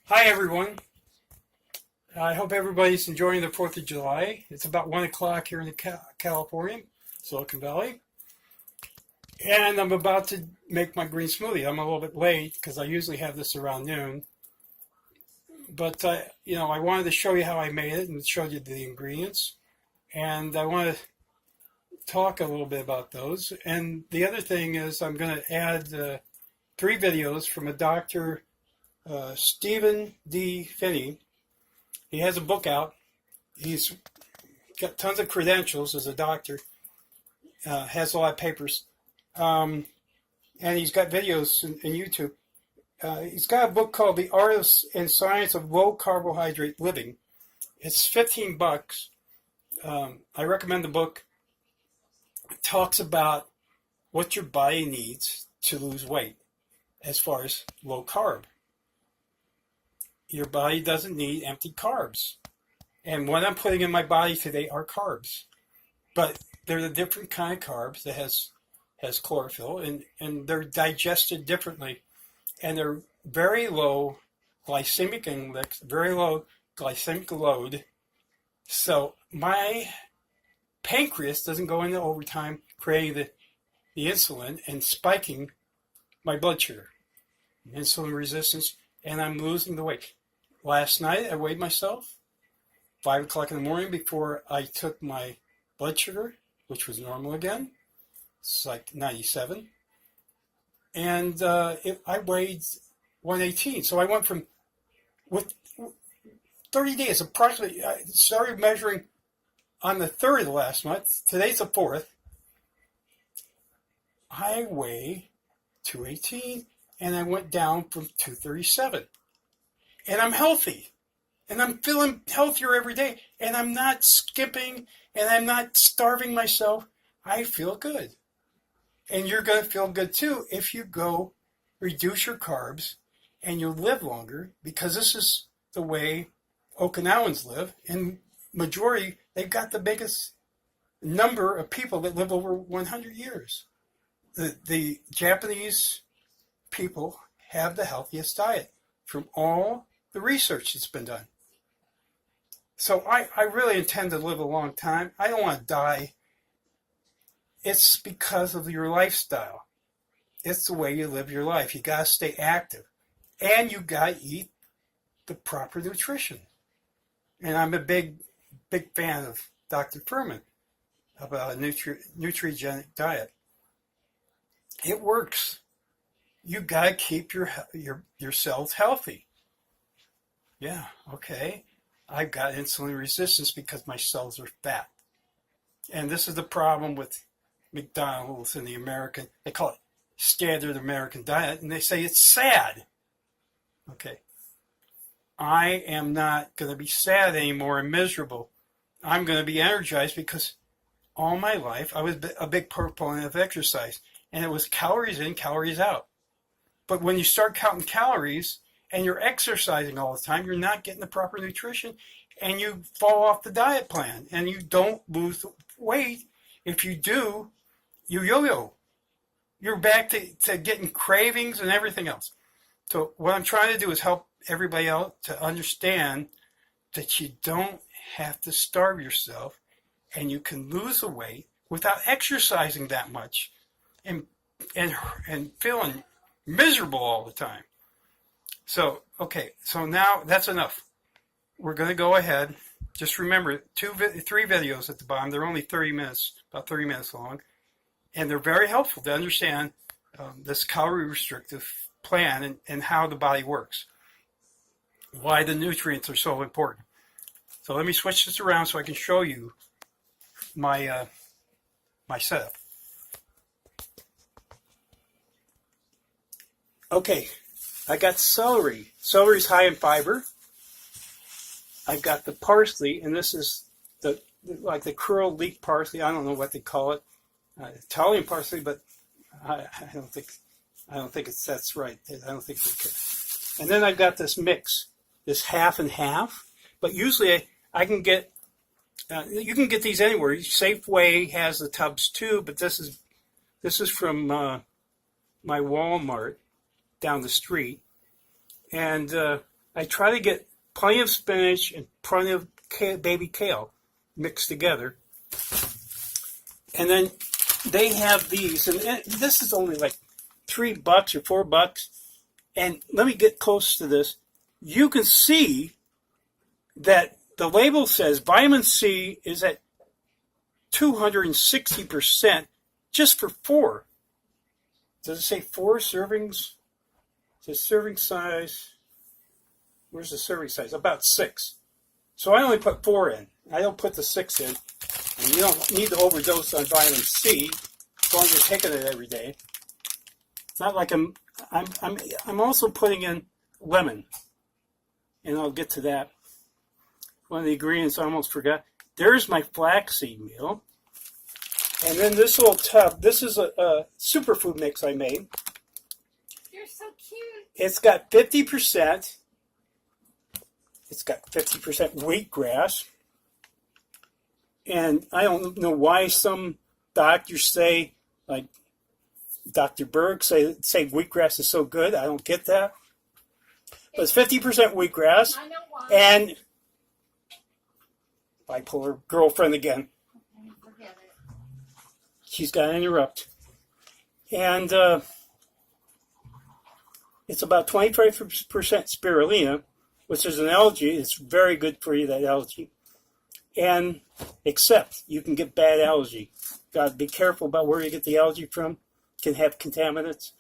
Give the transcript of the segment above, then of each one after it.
Hi everyone. I hope everybody's enjoying the 4th of July. It's about 1 o'clock here in California, Silicon Valley. And I'm about to make my green smoothie. I'm a little bit late because I usually have this around noon. But, I wanted to show you how I made it and show you the ingredients. And I want to talk a little bit about those. And the other thing is I'm going to add 3 videos from a Dr. Stephen D. Finney. He has a book out. He's got tons of credentials as a doctor, has a lot of papers, and he's got videos in YouTube. He's got a book called The Art and Science of Low Carbohydrate Living. It's $15. I recommend the book. It talks about what your body needs to lose weight as far as low carb. Your body doesn't need empty carbs. And what I'm putting in my body today are carbs. But they're a different kind of carbs that has chlorophyll, and they're digested differently. And they're very low glycemic index, very low glycemic load. So my pancreas doesn't go into overtime creating the insulin and spiking my blood sugar, insulin resistance, and I'm losing the weight. Last night, I weighed myself, 5 o'clock in the morning before I took my blood sugar, which was normal again. It's like 97. And I weighed 118. So I went from, with 30 days, approximately, I started measuring on the 3rd of the last month. Today's the 4th. I weigh 218, and I went down from 237. And I'm healthy. And I'm feeling healthier every day. And I'm not skipping, and I'm not starving myself. I feel good. And you're going to feel good too if you go reduce your carbs and you live longer, because this is the way Okinawans live. And majority, they've got the biggest number of people that live over 100 years. The Japanese people have the healthiest diet from all the research that's been done. So I really intend to live a long time. I don't want to die. It's because of your lifestyle. It's the way you live your life. You got to stay active. And you got to eat the proper nutrition. And I'm a big fan of Dr. Furman about a nutrigenic diet. It works. You got to keep your cells healthy. Yeah, okay. I've got insulin resistance because my cells are fat. And this is the problem with McDonald's and they call it standard American diet, and they say it's sad. Okay. I am not going to be sad anymore and miserable. I'm going to be energized because all my life I was a big proponent of exercise, and it was calories in, calories out. But when you start counting calories and you're exercising all the time, you're not getting the proper nutrition, and you fall off the diet plan, and you don't lose weight. If you do, you yo-yo. You're back to getting cravings and everything else. So what I'm trying to do is help everybody out to understand that you don't have to starve yourself, and you can lose the weight without exercising that much and feeling miserable all the time. So, okay, so now that's enough. We're going to go ahead. Just remember, 3 videos at the bottom. They're only 30 minutes, about 30 minutes long. And they're very helpful to understand this calorie restrictive plan and how the body works. Why the nutrients are so important. So let me switch this around so I can show you my setup. Okay, I got celery. Celery's high in fiber. I've got the parsley, and this is like the curled leek parsley. I don't know what they call it. Italian parsley, but I don't think that's right. I don't think they could. And then I've got this mix, this half and half. But usually I can get, you can get these anywhere. Safeway has the tubs too, but this is from my Walmart down the street. And I try to get plenty of spinach and plenty of baby kale mixed together. And then they have these, and this is only like $3 or $4. And let me get close to this. You can see that the label says vitamin C is at 260% just for 4. Does it say 4 servings? The serving size, where's the serving size? About 6. So I only put 4 in. I don't put the 6 in. And you don't need to overdose on vitamin C as long as you're taking it every day. It's not like I'm also putting in lemon. And I'll get to that. One of the ingredients I almost forgot. There's my flaxseed meal. And then this little tub, this is a superfood mix I made. You're so cute. It's got 50%. It's got 50% wheatgrass. And I don't know why some doctors say, like Dr. Berg, say wheatgrass is so good. I don't get that. But it's 50% wheatgrass. I know why. And bipolar girlfriend again. Okay, forget it. She's got to interrupt. And it's about 25% spirulina, which is an algae. It's very good for you, that algae. And except you can get bad algae. Got to be careful about where you get the algae from. Can have contaminants.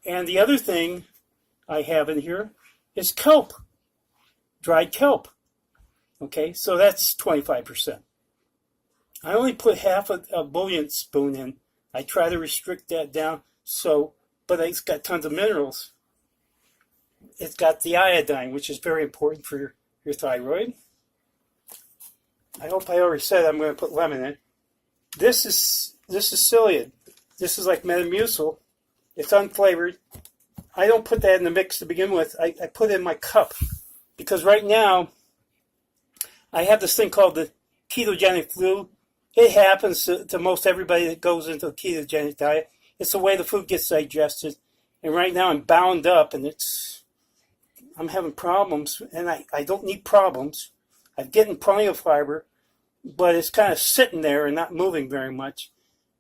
And the other thing I have in here is kelp, dried kelp. Okay, so that's 25%. I only put half a bouillon spoon in. I try to restrict that down. But it's got tons of minerals. It's got the iodine, which is very important for your thyroid. I hope I already said I'm going to put lemon in. This is psyllium. This is like Metamucil. It's unflavored. I don't put that in the mix to begin with. I put it in my cup because right now I have this thing called the ketogenic flu. It happens to most everybody that goes into a ketogenic diet. It's the way the food gets digested. And right now I'm bound up and I'm having problems, and I don't need problems. I'm getting plenty of fiber, but it's kind of sitting there and not moving very much.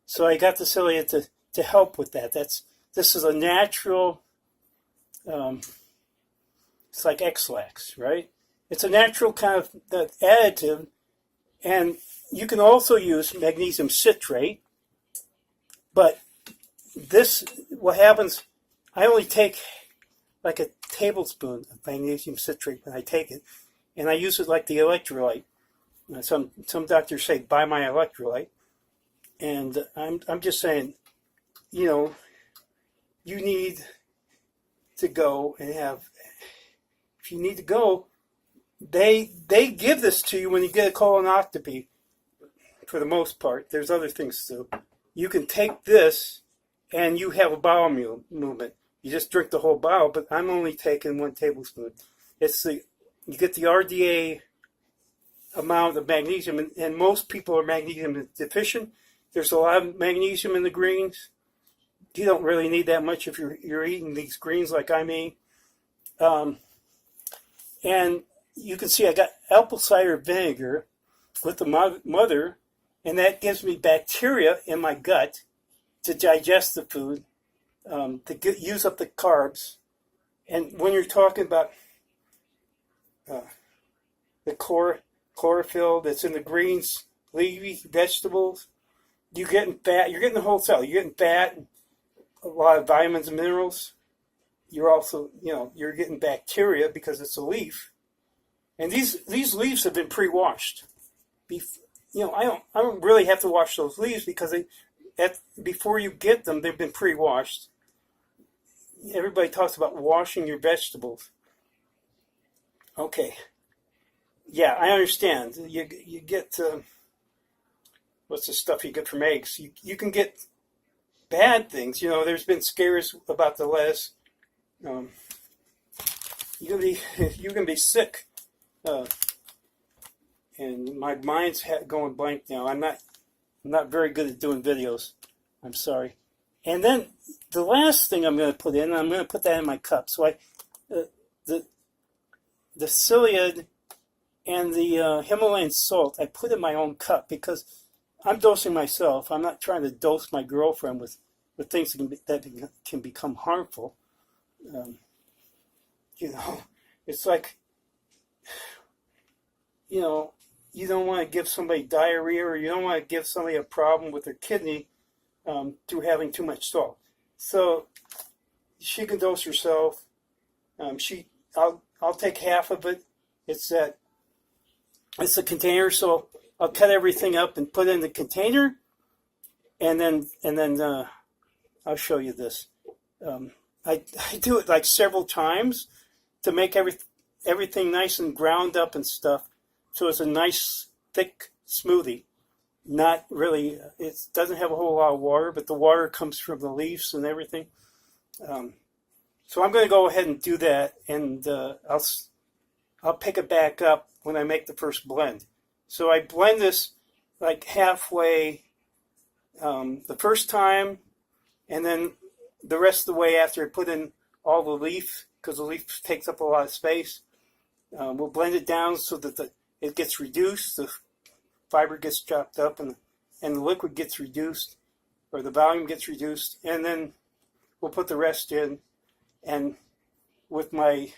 So I got the psyllium to help with that. This is a natural, it's like X-Lax, right? It's a natural kind of additive, and you can also use magnesium citrate, but what happens, I only take like a tablespoon of magnesium citrate when I take it, and I use it like the electrolyte. Some doctors say, buy my electrolyte, and I'm just saying, you need to go and have, if you need to go, they give this to you when you get a colonoscopy, for the most part. There's other things too. You can take this, and you have a bowel movement. You just drink the whole bottle, but I'm only taking 1 tablespoon. You get the RDA amount of magnesium, and most people are magnesium deficient. There's a lot of magnesium in the greens. You don't really need that much if you're eating these greens like I mean. And you can see I got apple cider vinegar with the mother, and that gives me bacteria in my gut to digest the food, to use up the carbs. And when you're talking about the chlorophyll that's in the greens, leafy vegetables, you're getting fat. You're getting the whole cell. You're getting fat, a lot of vitamins and minerals. You're also, you're getting bacteria because it's a leaf. And these leaves have been pre-washed. I don't really have to wash those leaves because before you get them, they've been pre-washed. Everybody talks about washing your vegetables. Okay. Yeah, I understand. You get, what's the stuff you get from eggs? You can get bad things. There's been scares about the lettuce. You can be sick. And my mind's going blank now. I'm not very good at doing videos. I'm sorry. And then the last thing I'm going to put in, I'm going to put that in my cup. So the psyllium and the Himalayan salt, I put in my own cup because I'm dosing myself. I'm not trying to dose my girlfriend with things that can become harmful. You know, it's like, you know, you don't want to give somebody diarrhea, or you don't want to give somebody a problem with their kidney through having too much salt. So she can dose herself. I'll take half of it. It's a container, so I'll cut everything up and put it in the container, and then I'll show you this. I do it like several times to make everything nice and ground up and stuff, so it's a nice thick smoothie. Not really, it doesn't have a whole lot of water, but the water comes from the leaves and everything. So I'm going to go ahead and do that, and I'll pick it back up when I make the first blend. So I blend this like halfway the first time, and then the rest of the way after I put in all the leaf, because the leaf takes up a lot of space. We'll blend it down so that it gets reduced, the fiber gets chopped up, and the liquid gets reduced, or the volume gets reduced, and then we'll put the rest in. And with my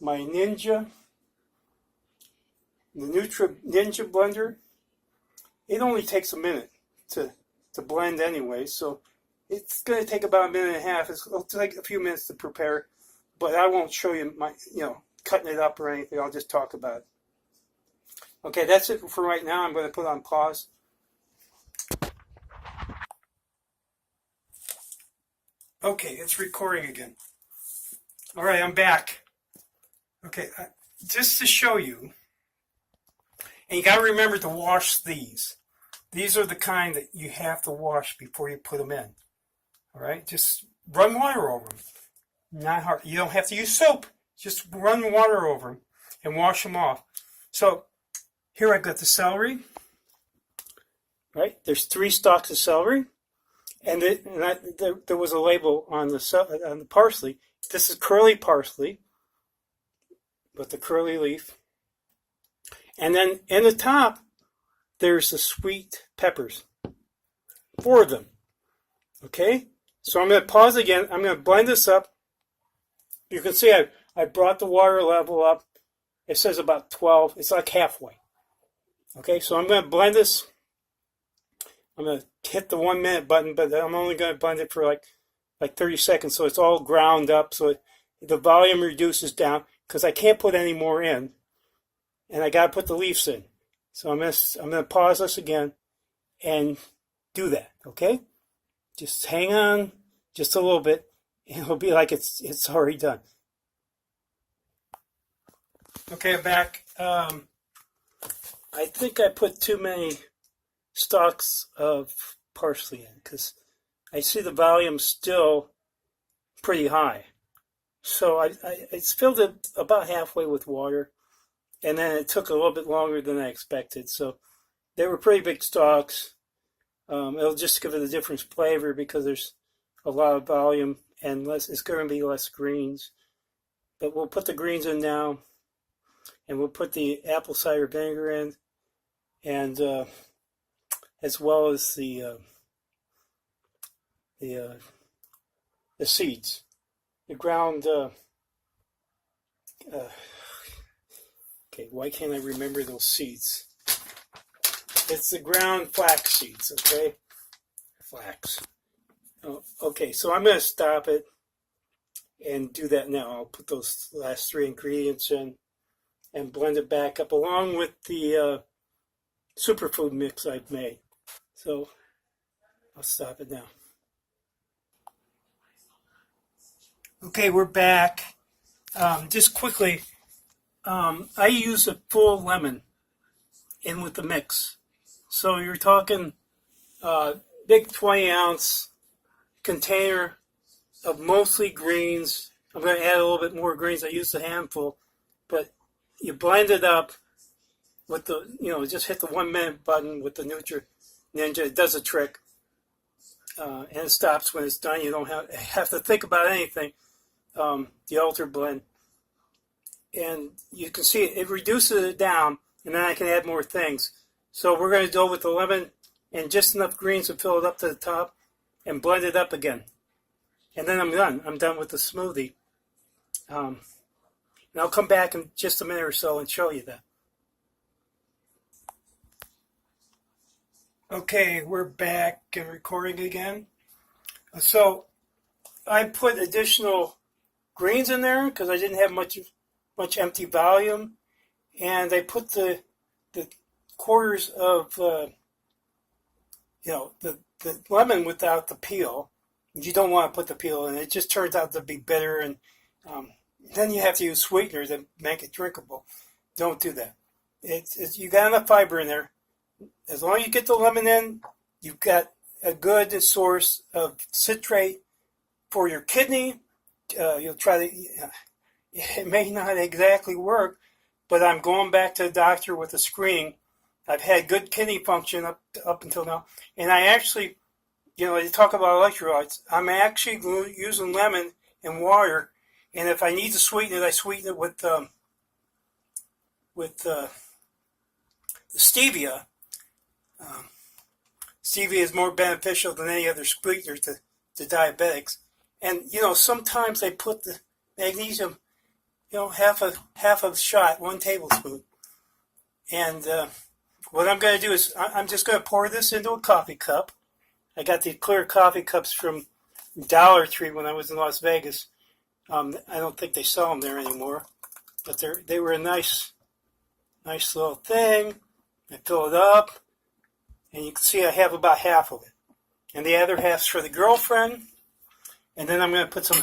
Ninja, the Nutra Ninja blender, it only takes a minute to blend anyway, so it's going to take about a minute and a half. It'll take a few minutes to prepare, but I won't show you cutting it up or anything. I'll just talk about it. Okay, that's it for right now. I'm going to put on pause. Okay, it's recording again. All right, I'm back. Okay, just to show you, and you got to remember to wash these. These are the kind that you have to wash before you put them in. All right, just run water over them. Not hard. You don't have to use soap. Just run water over them and wash them off. So here I've got the celery. Right, there's 3 stalks of celery. And there was a label on the parsley. This is curly parsley, with the curly leaf. And then in the top, there's the sweet peppers. 4 of them. Okay? So I'm going to pause again. I'm going to blend this up. You can see I brought the water level up. It says about 12. It's like halfway. Okay? So I'm going to blend this. I'm going to hit the 1 minute button, but I'm only going to blend it for like 30 seconds, so it's all ground up, so the volume reduces down, because I can't put any more in, and I got to put the leaves in. So I'm going to pause this again and do that, okay? Just hang on just a little bit, and it'll be like it's already done. Okay, I'm back. I think I put too many stalks of parsley in, because I see the volume still pretty high. So I filled it about halfway with water, and then it took a little bit longer than I expected. So they were pretty big stalks. It'll just give it a different flavor because there's a lot of volume and it's going to be less greens. But we'll put the greens in now, and we'll put the apple cider vinegar in, and as well as the seeds, the ground. Okay, why can't I remember those seeds? It's the ground flax seeds. Okay, flax. Oh, okay, so I'm going to stop it and do that now. I'll put those last 3 ingredients in and blend it back up along with the superfood mix I've made. So I'll stop it now. Okay, we're back. Just quickly, I use a full lemon in with the mix. So you're talking big 20-ounce container of mostly greens. I'm going to add a little bit more greens. I used a handful, but you blend it up with the, just hit the 1 minute button with the Nutra Ninja. It does a trick, and it stops when it's done. You don't have to think about anything. The alter blend, and you can see it reduces it down, and then I can add more things. So we're going to go with the lemon and just enough greens to fill it up to the top and blend it up again. And then I'm done. I'm done with the smoothie. And I'll come back in just a minute or so and show you that. Okay, we're back and recording again. So I put additional greens in there because I didn't have much empty volume, and I put the quarters of the lemon without the peel. You don't want to put the peel in; it just turns out to be bitter, and then you have to use sweetener to make it drinkable. Don't do that. You got enough fiber in there. As long as you get the lemon in, you've got a good source of citrate for your kidney. You'll try to. It may not exactly work, but I'm going back to the doctor with a screening. I've had good kidney function up until now, and I actually, they talk about electrolytes. I'm actually using lemon and water, and if I need to sweeten it, I sweeten it with stevia. Stevia is more beneficial than any other sweetener to diabetics. And, sometimes they put the magnesium, half a shot, 1 tablespoon. And what I'm going to do is I'm just going to pour this into a coffee cup. I got these clear coffee cups from Dollar Tree when I was in Las Vegas. I don't think they sell them there anymore. But they were a nice little thing. I fill it up. And you can see I have about half of it. And the other half's for the girlfriend. And then I'm going to put some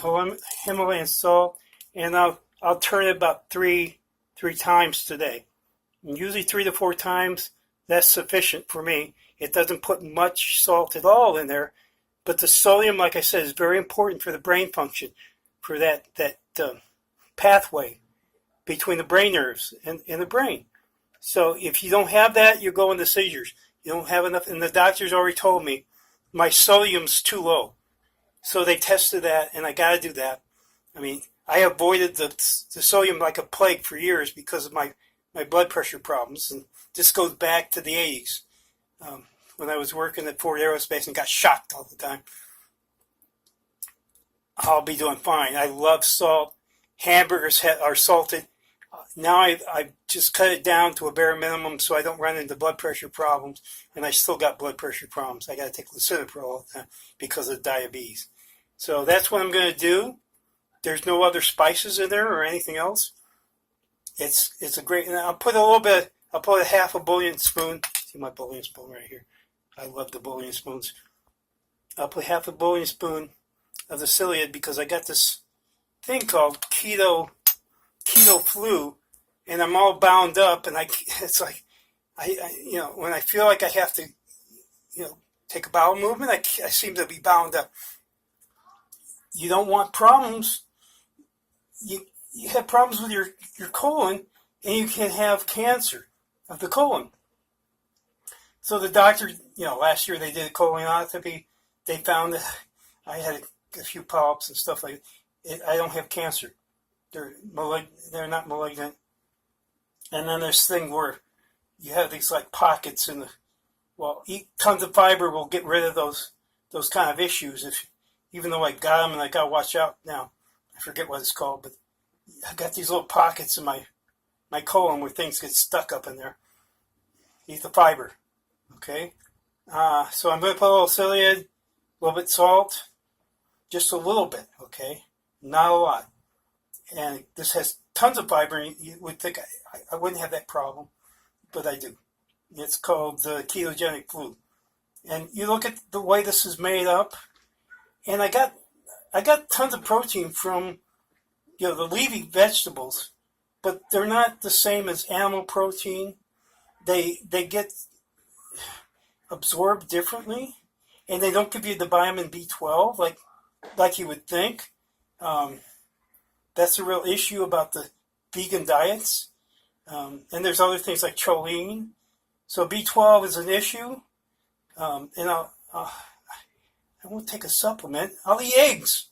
Himalayan salt. And I'll turn it about three times today. And usually 3 to 4 times, that's sufficient for me. It doesn't put much salt at all in there. But the sodium, like I said, is very important for the brain function. For that pathway between the brain nerves and the brain. So if you don't have that, you're going to seizures. You don't have enough, and the doctors already told me my sodium's too low. So they tested that, and I got to do that. I mean, I avoided the sodium like a plague for years because of my blood pressure problems. And this goes back to the 80s when I was working at Ford Aerospace and got shocked all the time. I'll be doing fine. I love salt. Hamburgers are salted. Now I've just cut it down to a bare minimum so I don't run into blood pressure problems, and I still got blood pressure problems. I got to take lisinopril all the time because of diabetes. So that's what I'm going to do. There's no other spices in there or anything else. It's a great, and I'll put a half a bouillon spoon. See my bouillon spoon right here. I love the bouillon spoons. I'll put half a bouillon spoon of the psyllium because I got this thing called keto flu, and I'm all bound up, and it's like, when I feel like I have to, take a bowel movement, I seem to be bound up. You don't want problems. You have problems with your colon, and you can have cancer of the colon. So the doctor, last year they did a colonoscopy. They found that I had a few polyps and stuff like that. I don't have cancer. They're not malignant. And then this thing where you have these like pockets in eat tons of fiber will get rid of those kind of issues. Even though I got them and I got to watch out now. I forget what it's called, but I got these little pockets in my colon where things get stuck up in there. Eat the fiber, okay? So I'm going to put a little psyllium, a little bit salt, just a little bit, okay? Not a lot. And this has tons of fiber, and you would think I wouldn't have that problem, but I do. It's called the ketogenic flu. And you look at the way this is made up, and I got tons of protein from the leafy vegetables, but they're not the same as animal protein. They get absorbed differently, and they don't give you the vitamin B12 like you would think. That's a real issue about the vegan diets. And there's other things like choline. So B12 is an issue. And I won't take a supplement. I'll eat eggs.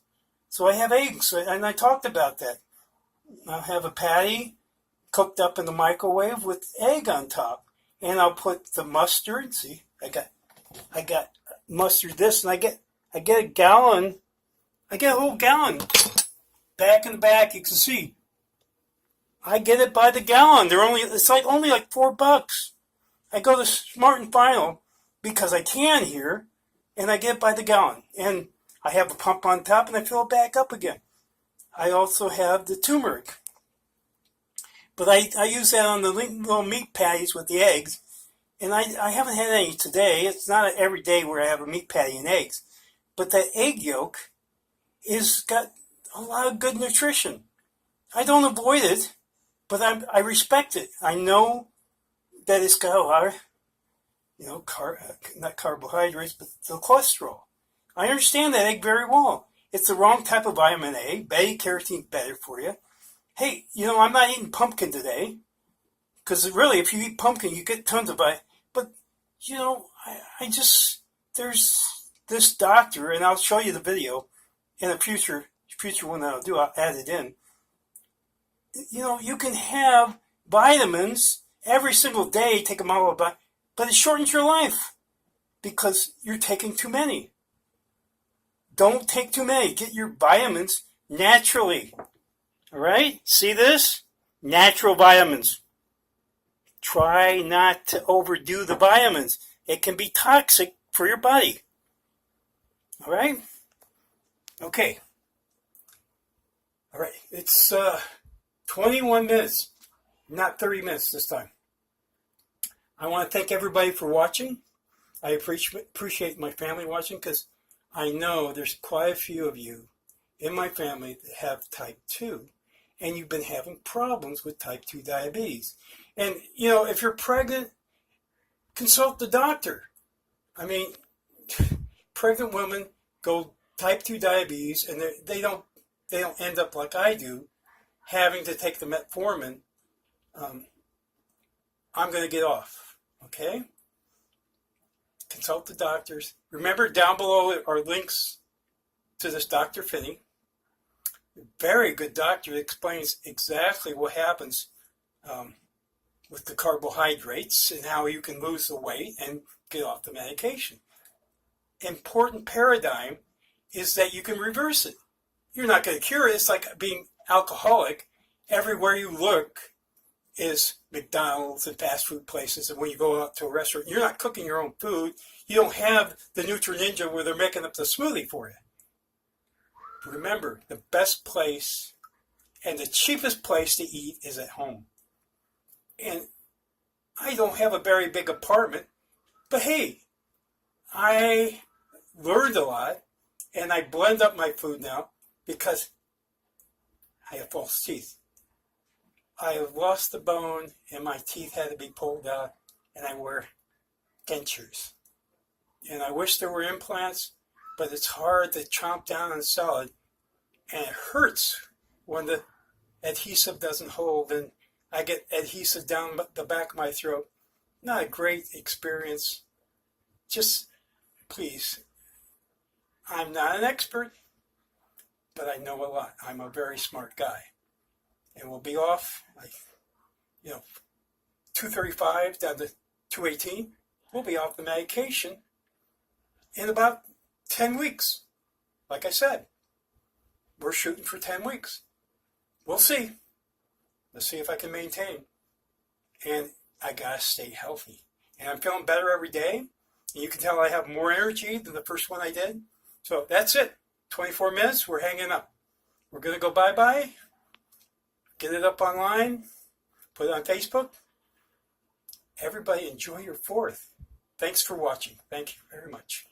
So I have eggs, and I talked about that. I'll have a patty cooked up in the microwave with egg on top. And I'll put the mustard. See, I got mustard this, and I get a gallon. I get a whole gallon. Back in the back, you can see. I get it by the gallon. It's only like $4. I go to Smart and Final because I can here, and I get it by the gallon. And I have a pump on top, and I fill it back up again. I also have the turmeric. But I use that on the little meat patties with the eggs. And I haven't had any today. It's not every day where I have a meat patty and eggs. But that egg yolk is got a lot of good nutrition. I don't avoid it, but I respect it. I know that it's got a lot of, not carbohydrates, but the cholesterol. I understand that egg very well. It's the wrong type of vitamin A. Beta-carotene is better for you. Hey, I'm not eating pumpkin today. Because really, if you eat pumpkin, you get tons of vitamin. But, there's this doctor, and I'll show you the video in a future one that I'll do. I'll add it in. You can have vitamins every single day, take them all about, but it shortens your life because you're taking too many. Don't take too many. Get your vitamins naturally. All right? See this? Natural vitamins. Try not to overdo the vitamins. It can be toxic for your body. All right? Okay. All right. It's 21 minutes, not 30 minutes this time. I want to thank everybody for watching. I appreciate my family watching because I know there's quite a few of you in my family that have type 2, and you've been having problems with type 2 diabetes. And, if you're pregnant, consult the doctor. I mean, pregnant women go type 2 diabetes, and they don't end up like I do, having to take the metformin. I'm going to get off, okay? Consult the doctors. Remember, down below are links to this Dr. Finney. Very good doctor that explains exactly what happens with the carbohydrates and how you can lose the weight and get off the medication. Important paradigm is that you can reverse it. You're not going to cure it. It's like being alcoholic. Everywhere you look is McDonald's and fast food places. And when you go out to a restaurant, you're not cooking your own food. You don't have the Nutri-Ninja where they're making up the smoothie for you. Remember, the best place and the cheapest place to eat is at home. And I don't have a very big apartment, but hey, I learned a lot, and I blend up my food now because I have false teeth. I have lost the bone, and my teeth had to be pulled out, and I wear dentures. And I wish there were implants, but it's hard to chomp down on solid, and it hurts when the adhesive doesn't hold, and I get adhesive down the back of my throat. Not a great experience. Just, please, I'm not an expert, but I know a lot. I'm a very smart guy. And we'll be off, 235 down to 218. We'll be off the medication in about 10 weeks. Like I said, we're shooting for 10 weeks. We'll see. Let's see if I can maintain. And I gotta stay healthy. And I'm feeling better every day. And you can tell I have more energy than the first one I did. So that's it. 24 minutes, we're hanging up. We're gonna go bye-bye. Get it up online. Put it on Facebook. Everybody enjoy your 4th. Thanks for watching. Thank you very much.